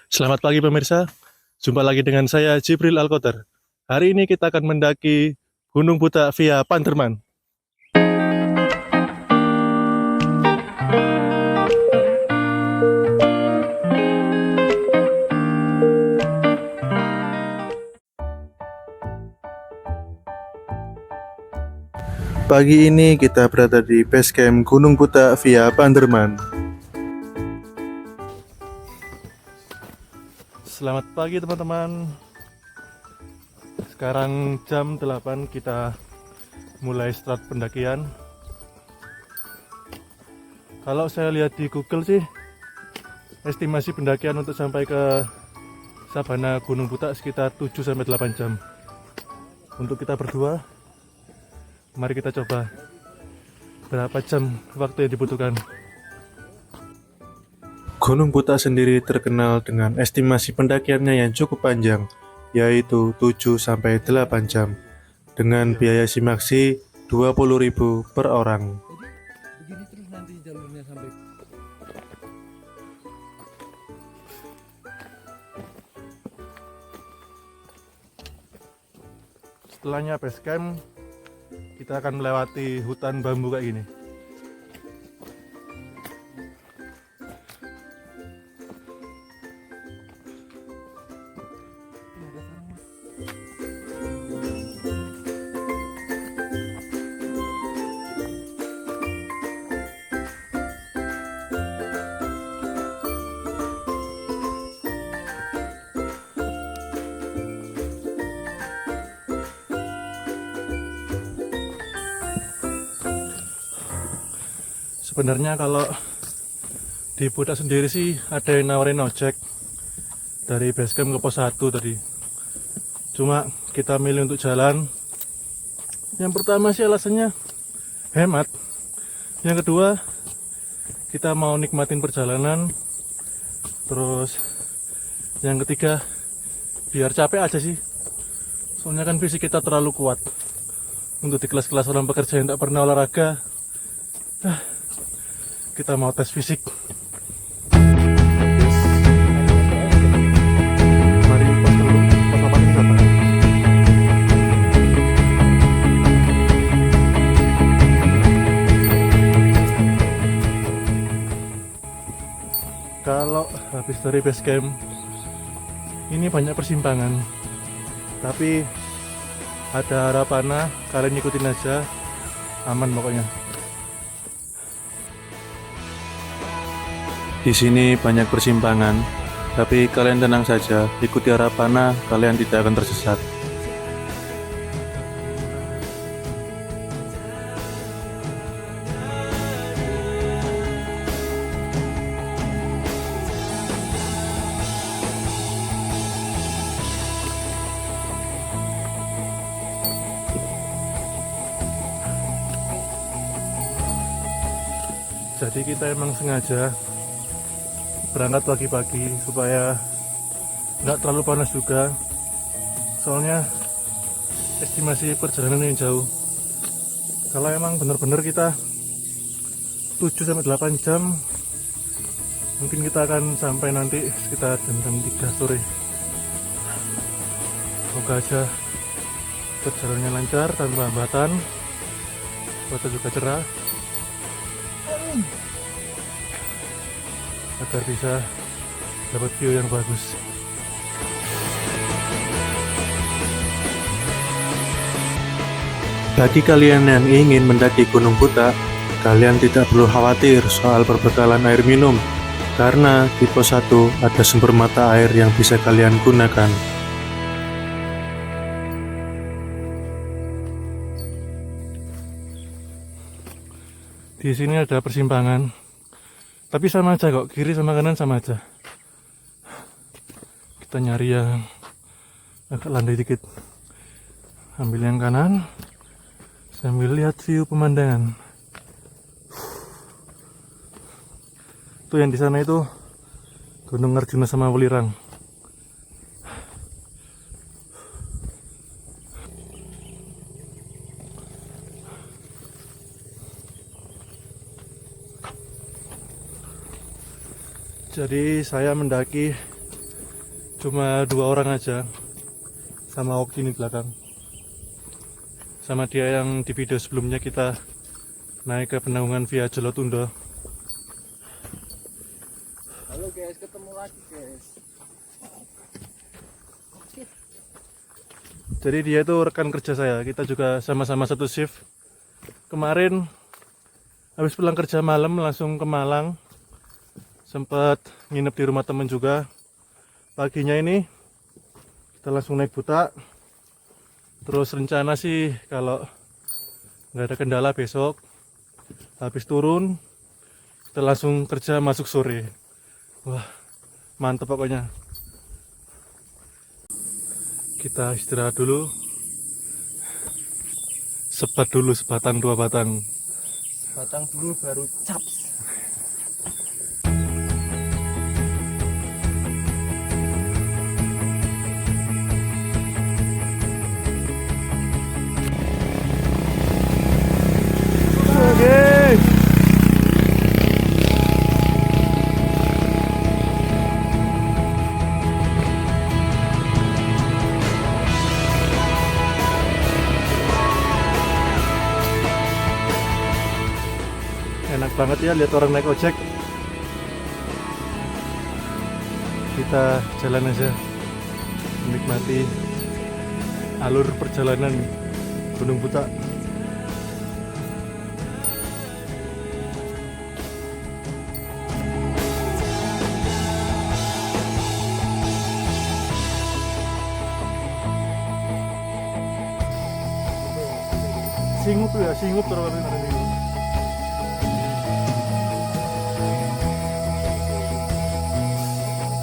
Selamat pagi pemirsa, jumpa lagi dengan saya Jibril Alkoter. Hari ini kita akan mendaki Gunung Buta via Panderman. Pagi ini kita berada di base camp Gunung Buta via Panderman. Selamat pagi teman-teman. Sekarang jam 8 kita mulai start pendakian. Kalau saya lihat di Google sih, estimasi pendakian untuk sampai ke sabana Gunung Buta sekitar 7-8 jam. Untuk kita berdua, mari kita coba berapa jam waktu yang dibutuhkan. Gunung Buta sendiri terkenal dengan estimasi pendakiannya yang cukup panjang, yaitu 7-8 jam, dengan biaya simaksi 20.000 per orang. Begini terus nanti jalurnya sampai. Setelahnya base camp, kita akan melewati hutan bambu kayak gini. Sebenarnya kalau di Buta sendiri sih ada yang nawarin ojek dari base camp ke pos 1 tadi. Cuma kita milih untuk jalan. Yang pertama sih alasannya hemat. Yang kedua, kita mau nikmatin perjalanan. Terus yang ketiga, biar capek aja sih. Soalnya kan fisik kita terlalu kuat. Untuk di kelas-kelas orang pekerja yang tak pernah olahraga, kita mau tes fisik. Mari pos dulu, pos 8 ini berapa? Kalau habis dari base camp, ini banyak persimpangan, tapi ada harapan, kalian ikutin aja, aman pokoknya. Di sini banyak persimpangan, tapi kalian tenang saja, ikuti arah panah, kalian tidak akan tersesat. Jadi kita emang sengaja berangkat pagi-pagi supaya nggak terlalu panas juga, soalnya estimasi perjalanan yang jauh. Kalau emang bener-bener kita 7-8 jam, mungkin kita akan sampai nanti sekitar jam 3 sore. Semoga aja perjalanannya lancar tanpa hambatan, cuaca juga cerah, agar bisa dapat view yang bagus. Bagi kalian yang ingin mendaki Gunung Buta, kalian tidak perlu khawatir soal perbekalan air minum, karena di pos 1 ada sumber mata air yang bisa kalian gunakan. Di sini ada persimpangan, tapi sama aja kok, kiri sama kanan sama aja. Kita nyari yang agak landai dikit. Ambil yang kanan, sambil lihat view pemandangan. Tuh yang di sana itu Gunung Arjuna sama Welirang. Jadi saya mendaki cuma 2 orang aja, sama Oki ini belakang, sama dia yang di video sebelumnya kita naik ke Penanggungan via Jolotundo. Halo guys, ketemu lagi guys. Jadi dia itu rekan kerja saya, kita juga sama-sama satu shift. Kemarin habis pulang kerja malam langsung ke Malang, sempat nginep di rumah temen juga. Paginya ini kita langsung naik buta. Terus rencana sih kalau nggak ada kendala besok habis turun kita langsung kerja masuk sore. Wah, mantep pokoknya. Kita istirahat dulu, sebat dulu sebatang 2 batang. Batang dulu baru caps. Oke. Enak banget ya lihat orang naik ojek. Kita jalan aja, menikmati alur perjalanan Gunung Buta. Singup ya, singup terus hari ini.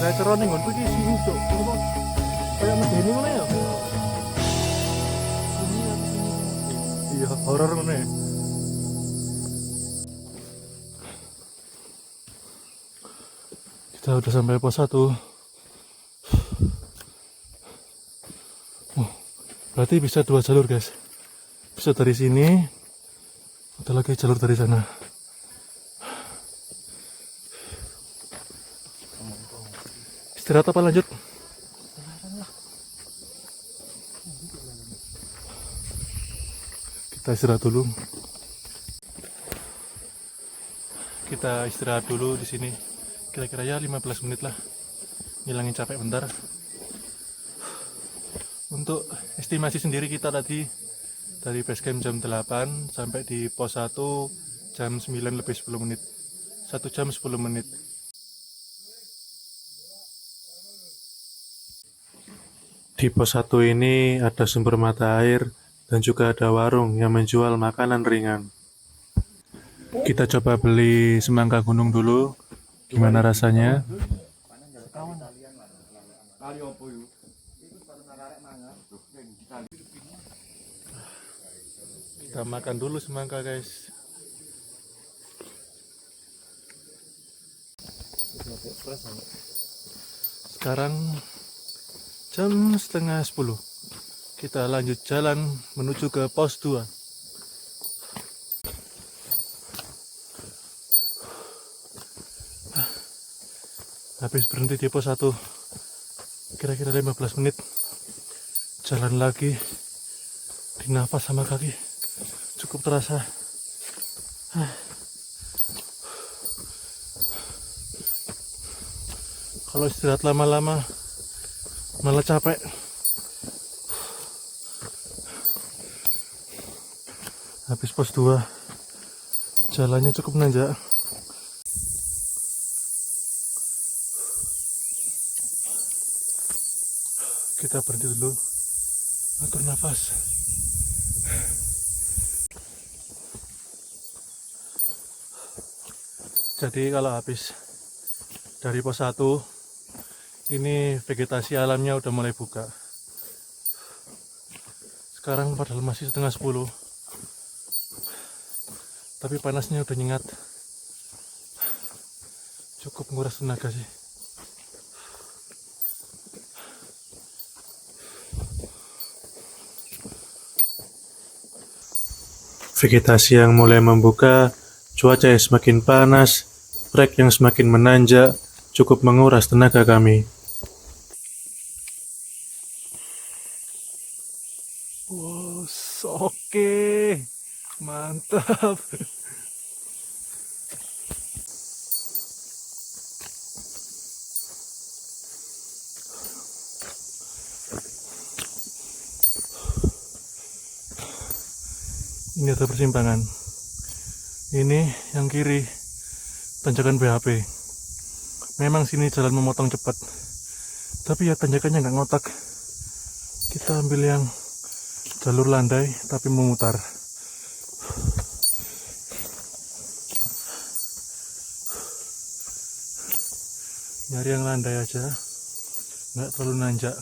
Saya cerone nggon iki singup cuk. Kayak medeni ngono ya. Iya, horor ngono ya. Kita udah sampai pos 1. Oh, berarti bisa 2 jalur guys. Bisa dari sini, ada lagi jalur dari sana. Istirahat apa lanjut? Kita istirahat dulu. Kita istirahat dulu di sini. Kira-kira ya 15 menit lah. Ngilangin capek bentar. Untuk estimasi sendiri kita tadi dari basecamp jam 8 sampai di pos 1 jam 9 lebih 10 menit. 1 jam 10 menit. Di pos 1 ini ada sumber mata air dan juga ada warung yang menjual makanan ringan. Kita coba beli semangka gunung dulu. Gimana rasanya? Kita makan dulu semangka guys. Sekarang jam setengah 10. Kita lanjut jalan menuju ke pos 2. Habis berhenti di pos 1 kira-kira 15 menit. Jalan lagi, di nafas sama kaki cukup terasa. Kalau istirahat lama-lama malah capek. Habis pos 2 jalannya cukup menanjak. Kita berhenti dulu, atur nafas. Jadi kalau habis dari pos 1 ini vegetasi alamnya udah mulai buka. Sekarang padahal masih setengah 10, tapi panasnya udah nyengat. Cukup nguras tenaga sih. Vegetasi yang mulai membuka, cuaca yang semakin panas, trek yang semakin menanjak, cukup menguras tenaga kami. Oke, mantap. Ini ada persimpangan. Ini yang kiri tanjakan BHP. Memang sini jalan memotong cepat, tapi ya tanjakannya nggak ngotak. Kita ambil yang jalur landai tapi memutar. Nyari yang landai aja, nggak terlalu nanjak.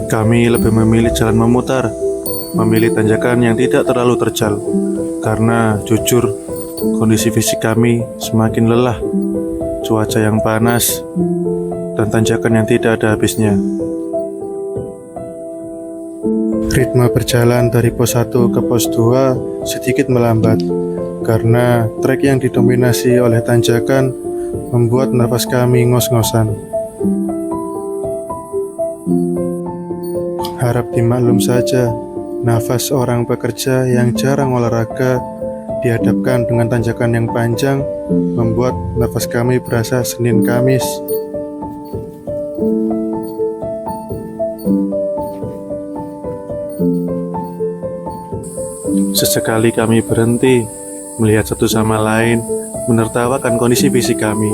Kami lebih memilih jalan memutar, memilih tanjakan yang tidak terlalu terjal, karena jujur kondisi fisik kami semakin lelah, cuaca yang panas, dan tanjakan yang tidak ada habisnya. Ritme berjalan dari pos 1 ke pos 2 sedikit melambat, karena trek yang didominasi oleh tanjakan membuat nafas kami ngos-ngosan. Harap dimaklum saja, nafas orang pekerja yang jarang olahraga dihadapkan dengan tanjakan yang panjang membuat nafas kami berasa Senin Kamis. Sesekali kami berhenti, melihat satu sama lain, menertawakan kondisi fisik kami.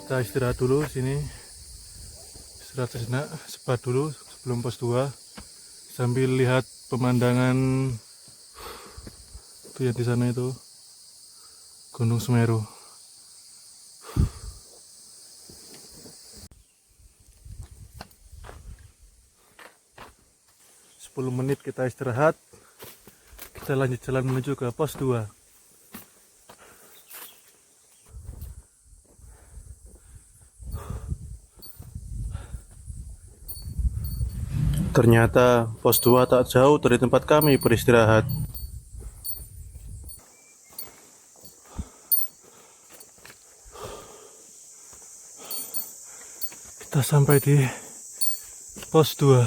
Kita istirahat dulu sini, istirahat sejenak, sebat dulu sebelum pos 2 sambil lihat pemandangan itu yang di sana itu Gunung Semeru. Sepuluh menit kita istirahat, kita lanjut jalan menuju ke pos 2. Ternyata pos 2 tak jauh dari tempat kami beristirahat. Kita sampai di pos 2.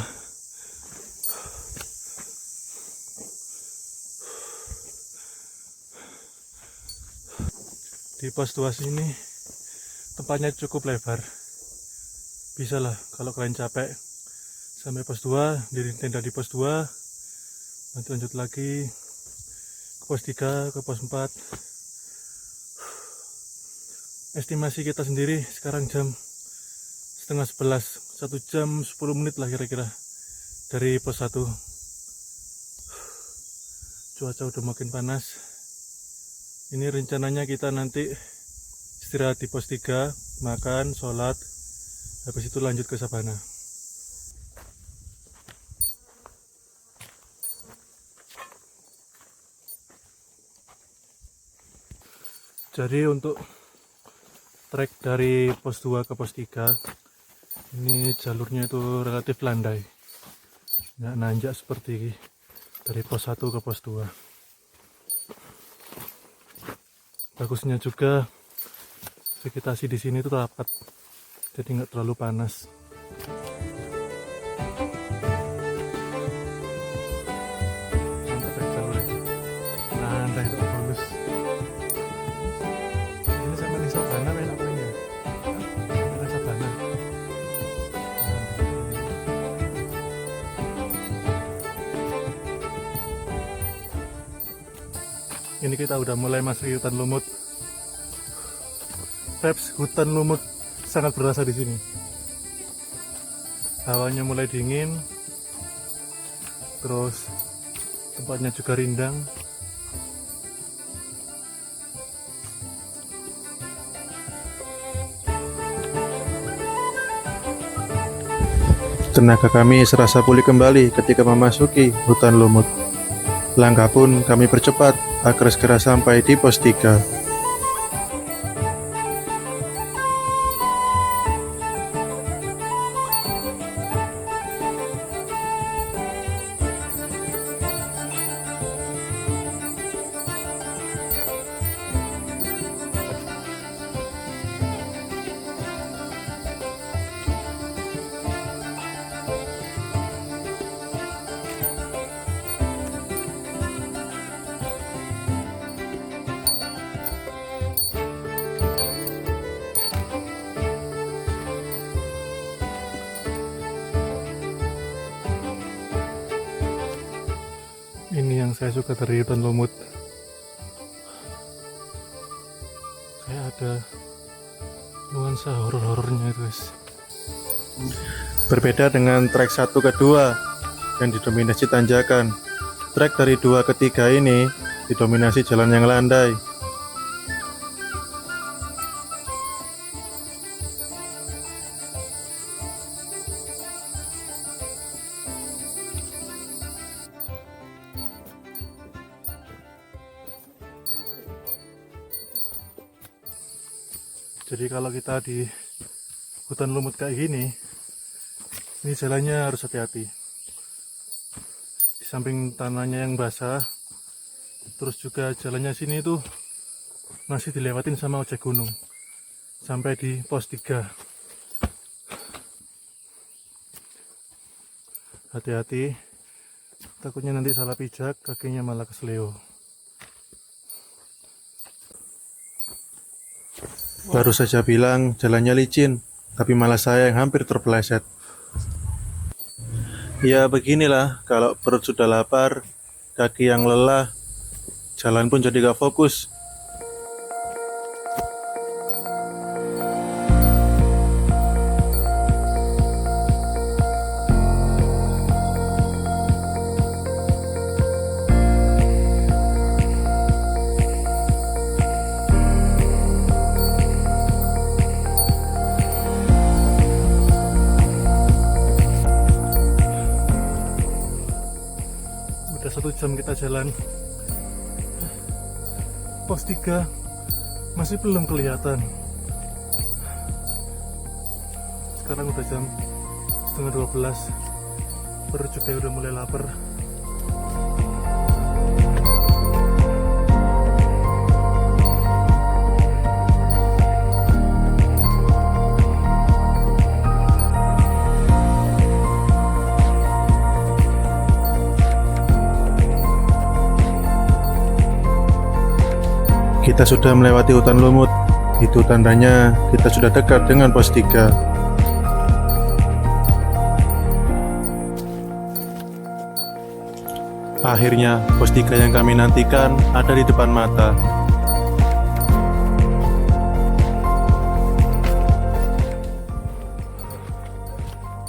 Di pos 2 sini tempatnya cukup lebar. Bisa lah kalau kalian capek sampai pos 2, diri tenda di pos 2, nanti lanjut lagi ke pos 3, ke pos 4. Estimasi kita sendiri sekarang jam 10:30, 1 jam 10 menit lah kira-kira dari pos 1. Cuaca udah makin panas. Ini rencananya kita nanti istirahat di pos 3, makan, sholat, habis itu lanjut ke Sabana. Jadi untuk trek dari pos 2 ke pos 3 ini jalurnya itu relatif landai, nggak nanjak seperti dari pos 1 ke pos 2. Bagusnya juga vegetasi di sini itu rapat, jadi nggak terlalu panas. Mantap ya jalurnya, landai itu bagus. Ini sama di Sabana enak ya, ada Sabana. Ini kita udah mulai masuk hutan lumut. Vibes hutan lumut sangat berasa di sini. Hawanya mulai dingin, terus tempatnya juga rindang, Tenaga kami serasa pulih kembali ketika memasuki hutan lumut. Langkah pun kami percepat agar segera sampai di pos 3. Ini yang saya suka dari hutan lumut. Kayak ada nuansa horor-horornya itu, guys. Berbeda dengan trek 1 ke 2 yang didominasi tanjakan. Trek dari 2 ke 3 ini didominasi jalan yang landai. Jadi kalau kita di hutan lumut kayak gini, ini jalannya harus hati-hati. Di samping tanahnya yang basah, terus juga jalannya sini tuh masih dilewatin sama ojek gunung sampai di pos 3. Hati-hati, takutnya nanti salah pijak, kakinya malah kesleo. Baru saja bilang jalannya licin, tapi malah saya yang hampir terpeleset. Ya beginilah, kalau perut sudah lapar, kaki yang lelah, jalan pun jadi gak fokus. Udah 1 jam kita jalan, pos 3 masih belum kelihatan. Sekarang udah jam setengah 12, perut juga udah mulai lapar. Kita sudah melewati hutan lumut. Itu tandanya kita sudah dekat dengan pos 3. Akhirnya pos 3 yang kami nantikan ada di depan mata.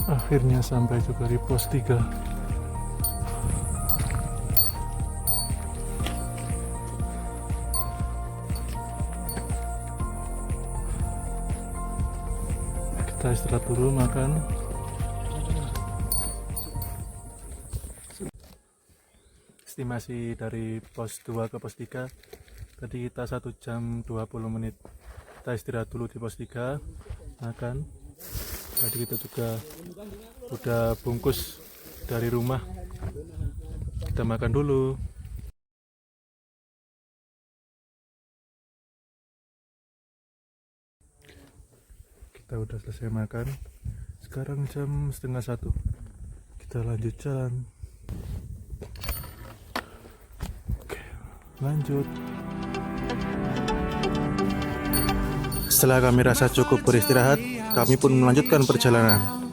Akhirnya sampai juga di pos 3. Kita istirahat dulu, makan. Estimasi dari pos 2 ke pos 3 tadi kita 1 jam 20 menit. Kita istirahat dulu di pos 3, makan. Tadi kita juga udah bungkus dari rumah, kita makan dulu. Kita udah selesai makan, sekarang jam setengah 1, kita lanjut jalan. Oke, lanjut. Setelah kami rasa cukup beristirahat, kami pun melanjutkan perjalanan.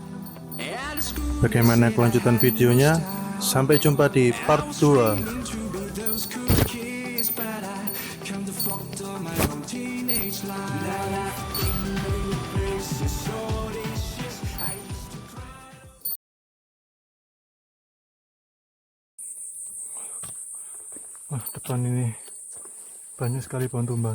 Bagaimana kelanjutan videonya? Sampai jumpa di part 2. Wah, depan ini banyak sekali pohon tumbang.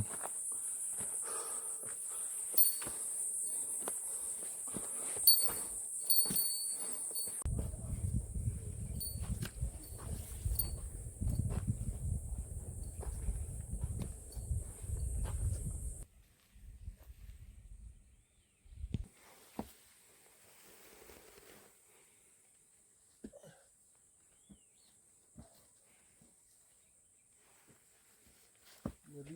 Jadi